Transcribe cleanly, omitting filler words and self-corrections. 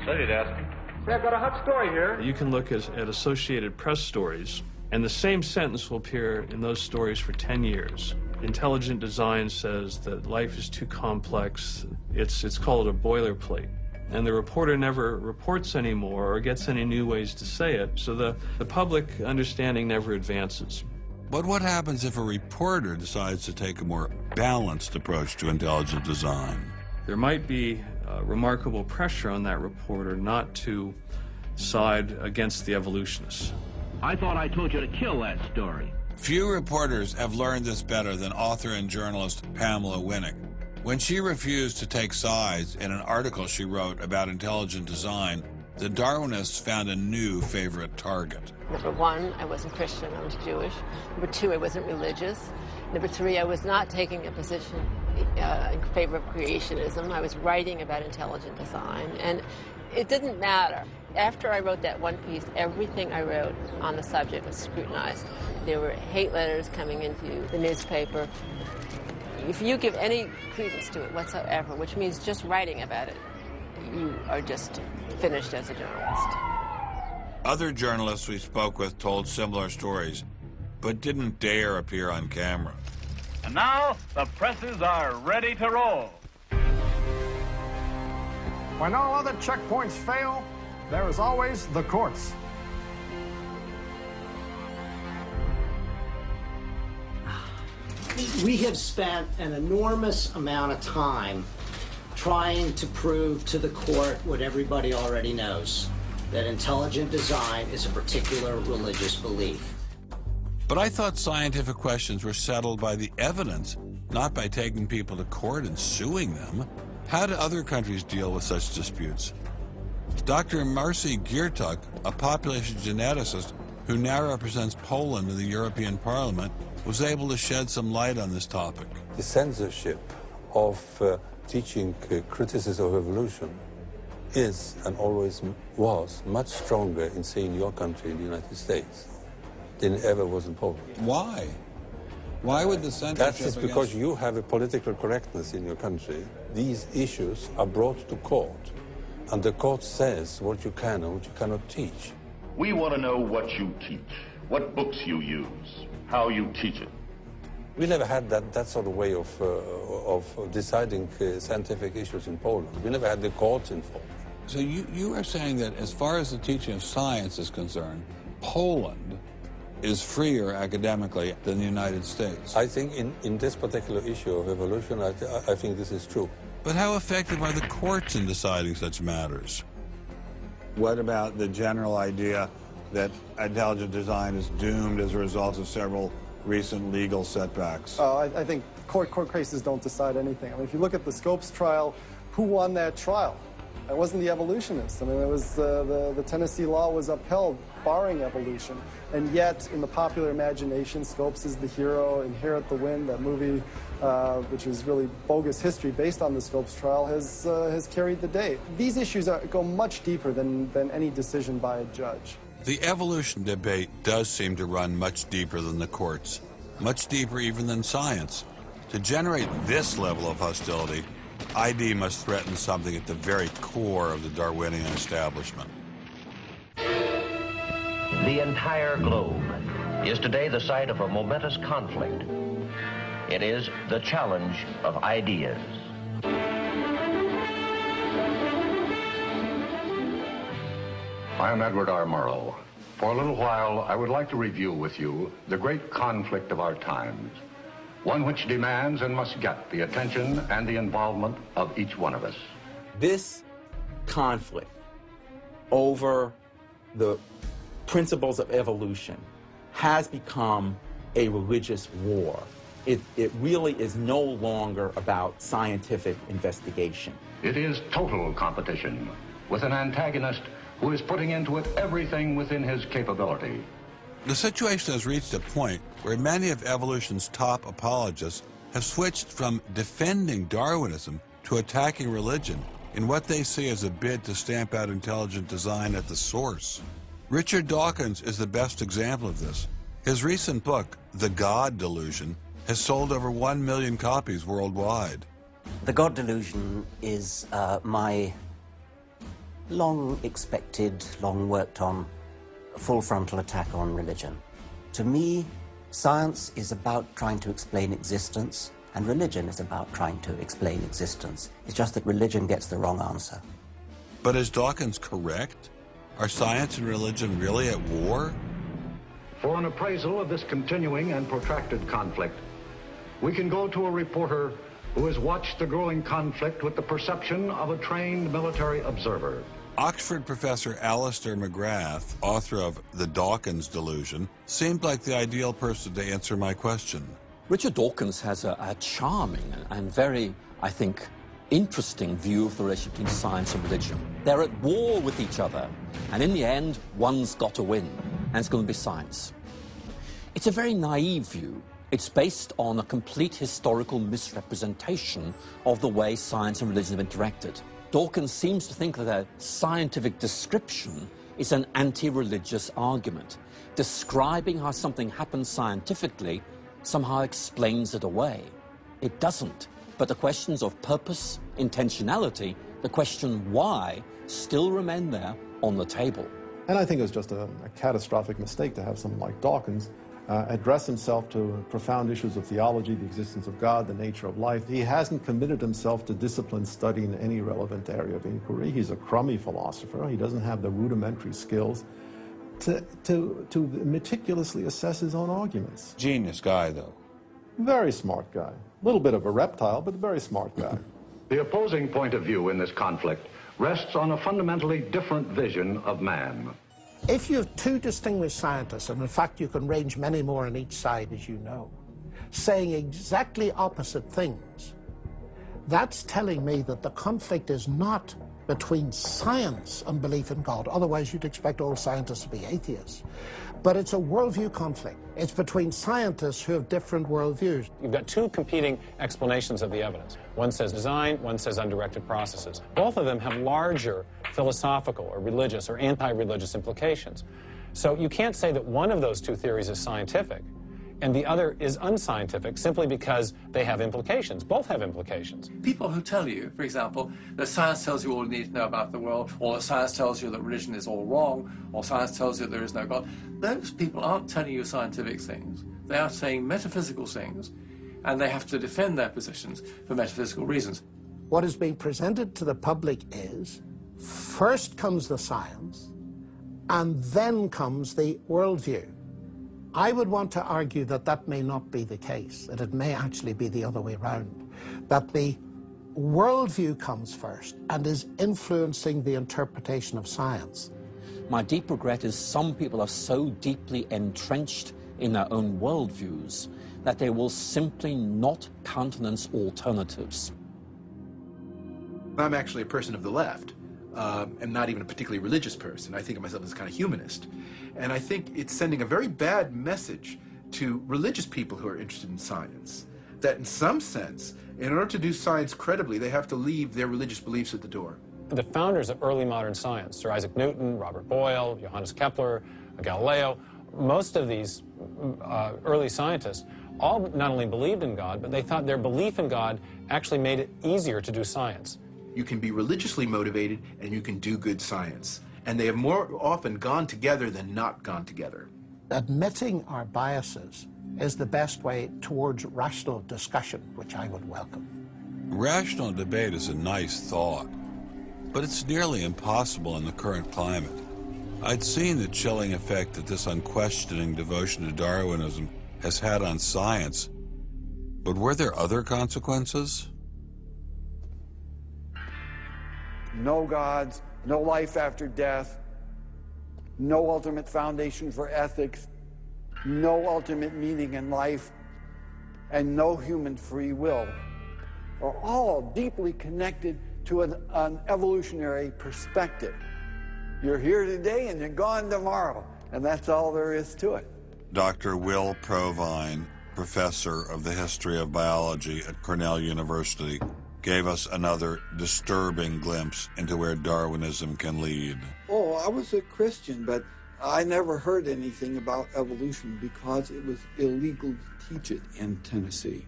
Said he'd ask me. Say, I've got a hot story here. You can look at Associated Press stories, and the same sentence will appear in those stories for 10 years. Intelligent design says that life is too complex. It's called a boilerplate. And the reporter never reports anymore or gets any new ways to say it, so the public understanding never advances. But what happens if a reporter decides to take a more balanced approach to intelligent design? There might be remarkable pressure on that reporter not to side against the evolutionists. I thought I told you to kill that story. Few reporters have learned this better than author and journalist Pamela Winnick. When she refused to take sides in an article she wrote about intelligent design, the Darwinists found a new favorite target. Number one, I wasn't Christian, I was Jewish. Number two, I wasn't religious. Number three, I was not taking a position in favor of creationism. I was writing about intelligent design, and it didn't matter. After I wrote that one piece, everything I wrote on the subject was scrutinized. There were hate letters coming into the newspaper. If you give any credence to it whatsoever, which means just writing about it, you are just finished as a journalist. Other journalists we spoke with told similar stories, but didn't dare appear on camera. And now, the presses are ready to roll. When all other checkpoints fail, there is always the courts. We have spent an enormous amount of time trying to prove to the court what everybody already knows, that intelligent design is a particular religious belief. But I thought scientific questions were settled by the evidence, not by taking people to court and suing them. How do other countries deal with such disputes? Dr. Marcy Giertuk, a population geneticist who now represents Poland in the European Parliament, was able to shed some light on this topic. The censorship of teaching criticism of evolution is and always was much stronger in, say, in your country, in the United States, than it ever was in Poland. Why? Why would the censorship? That is because you have a political correctness in your country. These issues are brought to court, and the court says what you can and what you cannot teach. We want to know what you teach, what books you use, how you teach it. We never had that sort of way of deciding scientific issues in Poland. We never had the courts involved. So you are saying that as far as the teaching of science is concerned, Poland is freer academically than the United States? I think in this particular issue of evolution, I think this is true. But how effective are the courts in deciding such matters? What about the general idea that intelligent design is doomed as a result of several recent legal setbacks? I think court cases don't decide anything. I mean, if you look at the Scopes trial, who won that trial? It wasn't the evolutionists. I mean, it was the Tennessee law was upheld, barring evolution. And yet, in the popular imagination, Scopes is the hero. Inherit the Wind, that movie, which is really bogus history based on the Scopes trial, has carried the day. These issues go much deeper than any decision by a judge. The evolution debate does seem to run much deeper than the courts, much deeper even than science. To generate this level of hostility, ID must threaten something at the very core of the Darwinian establishment. The entire globe is today the site of a momentous conflict. It is the challenge of ideas. I'm Edward R. Murrow. For a little while, I would like to review with you the great conflict of our times, one which demands and must get the attention and the involvement of each one of us. This conflict over the principles of evolution has become a religious war. It really is no longer about scientific investigation. It is total competition with an antagonist who is putting into it everything within his capability. The situation has reached a point where many of evolution's top apologists have switched from defending Darwinism to attacking religion in what they see as a bid to stamp out intelligent design at the source. Richard Dawkins is the best example of this. His recent book, The God Delusion, has sold over 1 million copies worldwide. The God Delusion is my long expected, long worked on, full frontal attack on religion. To me, science is about trying to explain existence, and religion is about trying to explain existence. It's just that religion gets the wrong answer. But is Dawkins correct? Are science and religion really at war? For an appraisal of this continuing and protracted conflict, we can go to a reporter who has watched the growing conflict with the perception of a trained military observer. Oxford professor Alistair McGrath, author of The Dawkins Delusion, seemed like the ideal person to answer my question. Richard Dawkins has a charming and very, I think, interesting view of the relationship between science and religion. They're at war with each other, and in the end, one's got to win, and it's going to be science. It's a very naive view. It's based on a complete historical misrepresentation of the way science and religion have interacted. Dawkins seems to think that a scientific description is an anti-religious argument. Describing how something happens scientifically somehow explains it away. It doesn't. But the questions of purpose, intentionality, the question why, still remain there on the table. And I think it was just a catastrophic mistake to have someone like Dawkins address himself to profound issues of theology, the existence of God, the nature of life. He hasn't committed himself to disciplined study in any relevant area of inquiry. He's a crummy philosopher. He doesn't have the rudimentary skills to meticulously assess his own arguments. Genius guy, though. Very smart guy. A little bit of a reptile, but a very smart guy. The opposing point of view in this conflict rests on a fundamentally different vision of man. If you have two distinguished scientists, and in fact you can range many more on each side, as you know, saying exactly opposite things, that's telling me that the conflict is not between science and belief in God. Otherwise, you'd expect all scientists to be atheists. But it's a worldview conflict. It's between scientists who have different worldviews. You've got two competing explanations of the evidence. One says design, one says undirected processes. Both of them have larger philosophical or religious or anti-religious implications. So you can't say that one of those two theories is scientific and the other is unscientific simply because they have implications. Both have implications. People who tell you, for example, that science tells you all you need to know about the world, or that science tells you that religion is all wrong, or science tells you there is no God, those people aren't telling you scientific things. They are saying metaphysical things, and they have to defend their positions for metaphysical reasons. What is being presented to the public is, first comes the science, and then comes the worldview. I would want to argue that that may not be the case, that it may actually be the other way around, that the worldview comes first and is influencing the interpretation of science. My deep regret is some people are so deeply entrenched in their own worldviews that they will simply not countenance alternatives. I'm actually a person of the left. I'm not even a particularly religious person. I think of myself as a kind of humanist. And I think it's sending a very bad message to religious people who are interested in science, that in some sense, in order to do science credibly, they have to leave their religious beliefs at the door. The founders of early modern science, Sir Isaac Newton, Robert Boyle, Johannes Kepler, Galileo, most of these early scientists all not only believed in God, but they thought their belief in God actually made it easier to do science. You can be religiously motivated and you can do good science. And they have more often gone together than not gone together. Admitting our biases is the best way towards rational discussion, which I would welcome. Rational debate is a nice thought, but it's nearly impossible in the current climate. I'd seen the chilling effect that this unquestioning devotion to Darwinism has had on science, but were there other consequences? No gods, no life after death, no ultimate foundation for ethics, no ultimate meaning in life, and no human free will are all deeply connected to an evolutionary perspective. You're here today and you're gone tomorrow, and that's all there is to it. Dr. Will Provine, professor of the history of biology at Cornell University, gave us another disturbing glimpse into where Darwinism can lead. Oh, I was a Christian, but I never heard anything about evolution because it was illegal to teach it in Tennessee.